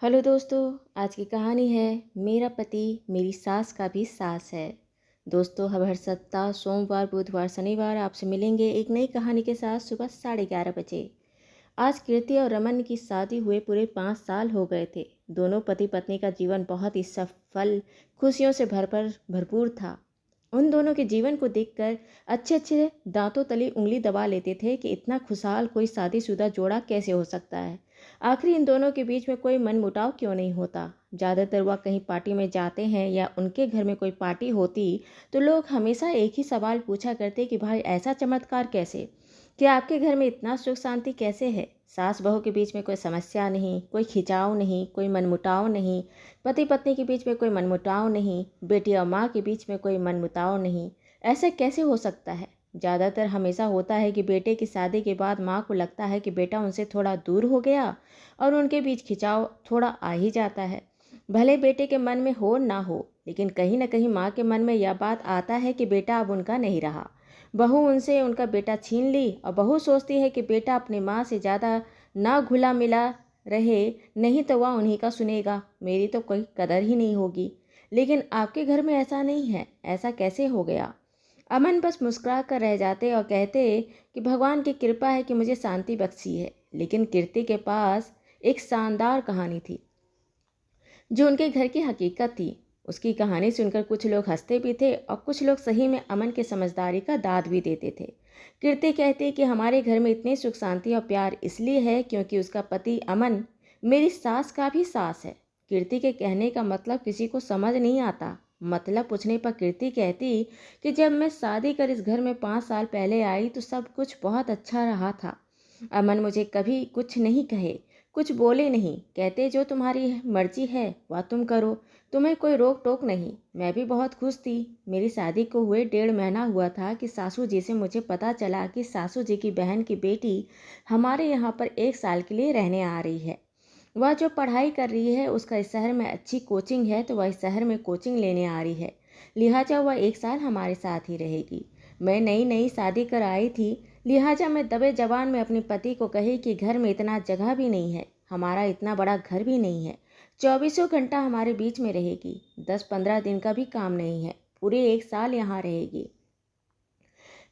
Hello दोस्तों। आज की कहानी है मेरा पति मेरी सास का भी सास है। दोस्तों, हम हर सप्ताह सोमवार बुधवार शनिवार आपसे मिलेंगे एक नई कहानी के साथ सुबह 11:30 बजे। आज कीर्ति और रमन की शादी हुए पूरे 5 साल हो गए थे। दोनों पति पत्नी का जीवन बहुत ही सफल खुशियों से भरपूर था। उन दोनों के जीवन को देखकर अच्छे अच्छे दांतों तले उंगली दबा लेते थे कि इतना खुशहाल कोई शादीशुदा जोड़ा कैसे हो सकता है। आखिर इन दोनों के बीच में कोई मनमुटाव क्यों नहीं होता। ज़्यादातर वह कहीं पार्टी में जाते हैं या उनके घर में कोई पार्टी होती तो लोग हमेशा एक ही सवाल पूछा करते कि भाई ऐसा चमत्कार कैसे, कि आपके घर में इतना सुख शांति कैसे है। सास बहू के बीच में कोई समस्या नहीं, कोई खिंचाव नहीं, कोई मनमुटाव नहीं। पति पत्नी के बीच में कोई मनमुटाव नहीं, बेटी और माँ के बीच में कोई मनमुटाव नहीं। ऐसा कैसे हो सकता है। ज़्यादातर हमेशा होता है कि बेटे की शादी के बाद माँ को लगता है कि बेटा उनसे थोड़ा दूर हो गया और उनके बीच खिंचाव थोड़ा आ ही जाता है। भले बेटे के मन में हो ना हो, लेकिन कहीं ना कहीं माँ के मन में यह बात आता है कि बेटा अब उनका नहीं रहा। बहू उनसे उनका बेटा छीन ली और बहू सोचती है कि बेटा अपनी माँ से ज़्यादा ना घुला मिला रहे, नहीं तो वह उन्हीं का सुनेगा, मेरी तो कोई कदर ही नहीं होगी। लेकिन आपके घर में ऐसा नहीं है, ऐसा कैसे हो गया। अमन बस मुस्कुरा कर रह जाते और कहते कि भगवान की कृपा है कि मुझे शांति बख्शी है। लेकिन कीर्ति के पास एक शानदार कहानी थी जो उनके घर की हकीकत थी। उसकी कहानी सुनकर कुछ लोग हंसते भी थे और कुछ लोग सही में अमन के समझदारी का दाद भी देते थे। कीर्ति कहती कि हमारे घर में इतनी सुख शांति और प्यार इसलिए है क्योंकि उसका पति अमन मेरी सास का भी सास है। कीर्ति के कहने का मतलब किसी को समझ नहीं आता। मतलब पूछने पर कीर्ति कहती कि जब मैं शादी कर इस घर में 5 साल पहले आई तो सब कुछ बहुत अच्छा रहा था। अमन मुझे कभी कुछ नहीं कहे, कुछ बोले नहीं, कहते जो तुम्हारी मर्जी है वह तुम करो, तुम्हें कोई रोक टोक नहीं। मैं भी बहुत खुश थी। मेरी शादी को हुए 1.5 महीना हुआ था कि सासू जी से मुझे पता चला कि सासू जी की बहन की बेटी हमारे यहाँ पर 1 साल के लिए रहने आ रही है। वह जो पढ़ाई कर रही है उसका इस शहर में अच्छी कोचिंग है तो वह इस शहर में कोचिंग लेने आ रही है, लिहाजा वह 1 साल हमारे साथ ही रहेगी। मैं नई नई शादी कर आई थी, लिहाजा मैं दबे जबान में अपने पति को कही कि घर में इतना जगह भी नहीं है, हमारा इतना बड़ा घर भी नहीं है, 24 घंटा हमारे बीच में रहेगी, 10-15 दिन का भी काम नहीं है, पूरे 1 साल यहाँ रहेगी।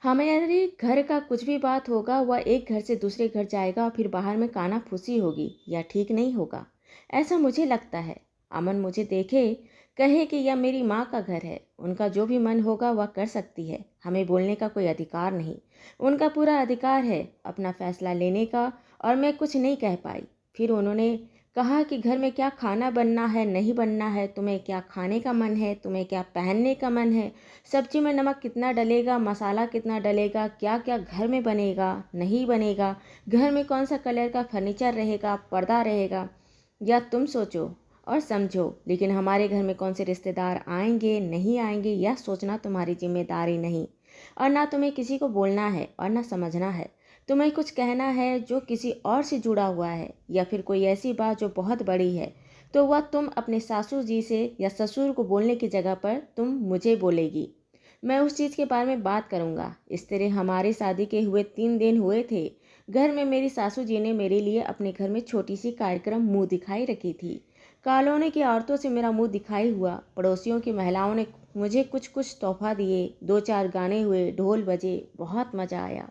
हमारे घर का कुछ भी बात होगा वह एक घर से दूसरे घर जाएगा और फिर बाहर में काना फूसी होगी, या ठीक नहीं होगा, ऐसा मुझे लगता है। अमन मुझे देखे कहे कि यह मेरी माँ का घर है, उनका जो भी मन होगा वह कर सकती है, हमें बोलने का कोई अधिकार नहीं। उनका पूरा अधिकार है अपना फैसला लेने का, और मैं कुछ नहीं कह पाई। फिर उन्होंने कहा कि घर में क्या खाना बनना है नहीं बनना है, तुम्हें क्या खाने का मन है, तुम्हें क्या पहनने का मन है, सब्जी में नमक कितना डलेगा, मसाला कितना डलेगा, क्या क्या घर में बनेगा नहीं बनेगा, घर में कौन सा कलर का फर्नीचर रहेगा, पर्दा रहेगा, या तुम सोचो और समझो। लेकिन हमारे घर में कौन से रिश्तेदार आएंगे नहीं आएंगे यह सोचना तुम्हारी जिम्मेदारी नहीं, और ना तुम्हें किसी को बोलना है और ना समझना है। तुम्हें कुछ कहना है जो किसी और से जुड़ा हुआ है, या फिर कोई ऐसी बात जो बहुत बड़ी है, तो वह तुम अपने सासू जी से या ससुर को बोलने की जगह पर तुम मुझे बोलेगी। मैं उस चीज़ के बारे में बात करूँगा। इस तरह हमारी शादी के हुए 3 दिन हुए थे। घर में मेरी सासू जी ने मेरे लिए अपने घर में छोटी सी कार्यक्रम मुंह दिखाई रखी थी। कॉलोनी की औरतों से मेरा मुंह दिखाई हुआ, पड़ोसियों की महिलाओं ने मुझे कुछ कुछ तोहफा दिए, 2-4 गाने हुए, ढोल बजे, बहुत मज़ा आया।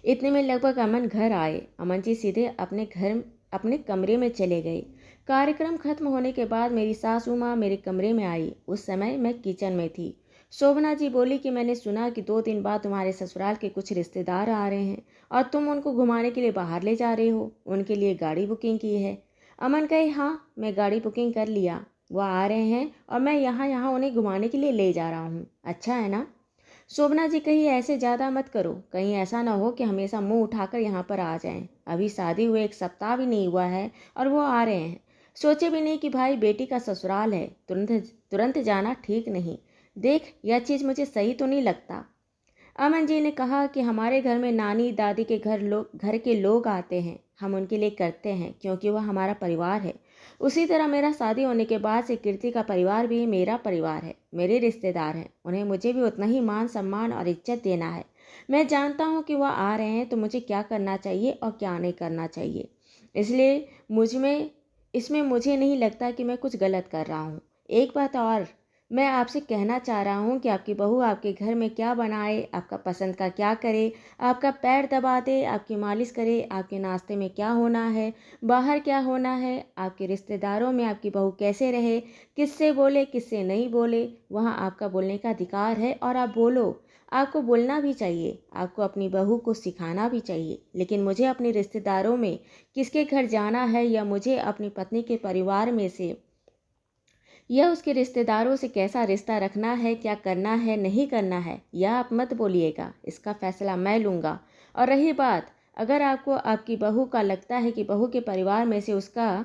इतने में लगभग अमन घर आए। अमन जी सीधे अपने कमरे में चले गए। कार्यक्रम खत्म होने के बाद मेरी सासू माँ मेरे कमरे में आई। उस समय मैं किचन में थी। शोभना जी बोली कि मैंने सुना कि 2 दिन बाद तुम्हारे ससुराल के कुछ रिश्तेदार आ रहे हैं और तुम उनको घुमाने के लिए बाहर ले जा रहे हो, उनके लिए गाड़ी बुकिंग की है। अमन कहे हाँ, मैं गाड़ी बुकिंग कर लिया, वह आ रहे हैं और मैं यहाँ यहाँ उन्हें घुमाने के लिए ले जा रहा हूँ, अच्छा है ना। शोभना जी कहीं ऐसे ज़्यादा मत करो, कहीं ऐसा ना हो कि हमेशा मुंह उठाकर यहाँ पर आ जाएं। अभी शादी हुए 1 सप्ताह भी नहीं हुआ है और वो आ रहे हैं। सोचे भी नहीं कि भाई बेटी का ससुराल है, तुरंत तुरंत जाना ठीक नहीं। देख, यह चीज़ मुझे सही तो नहीं लगता। अमन जी ने कहा कि हमारे घर में नानी दादी के घर के लोग आते हैं, हम उनके लिए करते हैं क्योंकि वह हमारा परिवार है। उसी तरह मेरा शादी होने के बाद से कीर्ति का परिवार भी मेरा परिवार है, मेरे रिश्तेदार हैं, उन्हें मुझे भी उतना ही मान सम्मान और इज्जत देना है। मैं जानता हूँ कि वह आ रहे हैं तो मुझे क्या करना चाहिए और क्या नहीं करना चाहिए, इसलिए इसमें मुझे नहीं लगता कि मैं कुछ गलत कर रहा हूँ। एक बात और मैं आपसे कहना चाह रहा हूँ कि आपकी बहू आपके घर में क्या बनाए, आपका पसंद का क्या करे, आपका पैर दबा दे, आपकी मालिश करे, आपके नाश्ते में क्या होना है, बाहर क्या होना है, आपके रिश्तेदारों में आपकी बहू कैसे रहे, किससे बोले किससे नहीं बोले, वहाँ आपका बोलने का अधिकार है और आप बोलो। आपको बोलना भी चाहिए, आपको अपनी बहू को सिखाना भी चाहिए। लेकिन मुझे अपने रिश्तेदारों में किसके घर जाना है या मुझे अपनी पत्नी के परिवार में से या उसके रिश्तेदारों से कैसा रिश्ता रखना है, क्या करना है नहीं करना है, यह आप मत बोलिएगा। इसका फैसला मैं लूँगा। और रही बात, अगर आपको आपकी बहू का लगता है कि बहू के परिवार में से उसका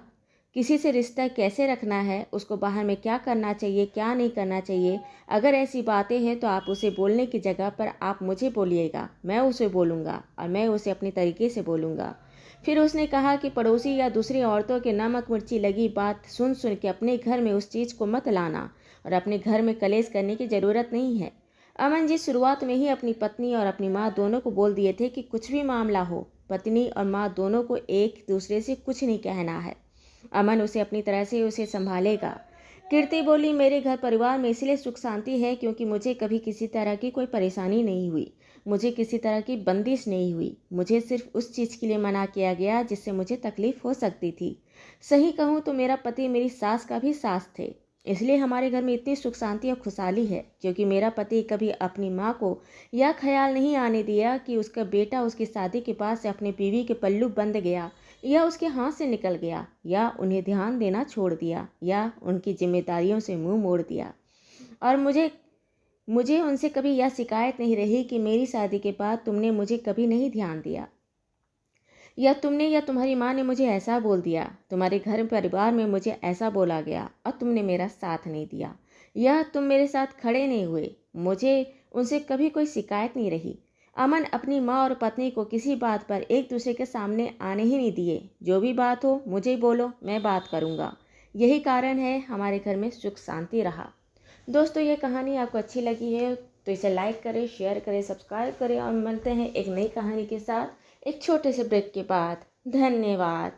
किसी से रिश्ता कैसे रखना है, उसको बाहर में क्या करना चाहिए क्या नहीं करना चाहिए, अगर ऐसी बातें हैं तो आप उसे बोलने की जगह पर आप मुझे बोलिएगा, मैं उसे बोलूँगा और मैं उसे अपनी तरीके से बोलूँगा। फिर उसने कहा कि पड़ोसी या दूसरी औरतों के नमक मिर्ची लगी बात सुन सुन के अपने घर में उस चीज़ को मत लाना और अपने घर में कलेश करने की ज़रूरत नहीं है। अमन जी शुरुआत में ही अपनी पत्नी और अपनी माँ दोनों को बोल दिए थे कि कुछ भी मामला हो, पत्नी और माँ दोनों को एक दूसरे से कुछ नहीं कहना है। अमन उसे अपनी तरह से उसे संभालेगा। कीर्ति बोली, मेरे घर परिवार में इसलिए सुख शांति है क्योंकि मुझे कभी किसी तरह की कोई परेशानी नहीं हुई, मुझे किसी तरह की बंदिश नहीं हुई। मुझे सिर्फ उस चीज़ के लिए मना किया गया जिससे मुझे तकलीफ हो सकती थी। सही कहूँ तो मेरा पति मेरी सास का भी सास थे, इसलिए हमारे घर में इतनी सुख शांति और खुशहाली है क्योंकि मेरा पति कभी अपनी माँ को यह ख्याल नहीं आने दिया कि उसका बेटा उसकी शादी के बाद से अपनी बीवी के पल्लू बंध गया या उसके हाथ से निकल गया या उन्हें ध्यान देना छोड़ दिया या उनकी जिम्मेदारियों से मुंह मोड़ दिया। और मुझे उनसे कभी यह शिकायत नहीं रही कि मेरी शादी के बाद तुमने मुझे कभी नहीं ध्यान दिया या तुमने या तुम्हारी माँ ने मुझे ऐसा बोल दिया, तुम्हारे घर परिवार में मुझे ऐसा बोला गया और तुमने मेरा साथ नहीं दिया या तुम मेरे साथ खड़े नहीं हुए। मुझे उनसे कभी कोई शिकायत नहीं रही। अमन अपनी माँ और पत्नी को किसी बात पर एक दूसरे के सामने आने ही नहीं दिए। जो भी बात हो मुझे बोलो, मैं बात करूँगा। यही कारण है हमारे घर में सुख शांति रहा। दोस्तों, ये कहानी आपको अच्छी लगी है तो इसे लाइक करें, शेयर करें, सब्सक्राइब करें और मिलते हैं एक नई कहानी के साथ एक छोटे से ब्रेक के बाद। धन्यवाद।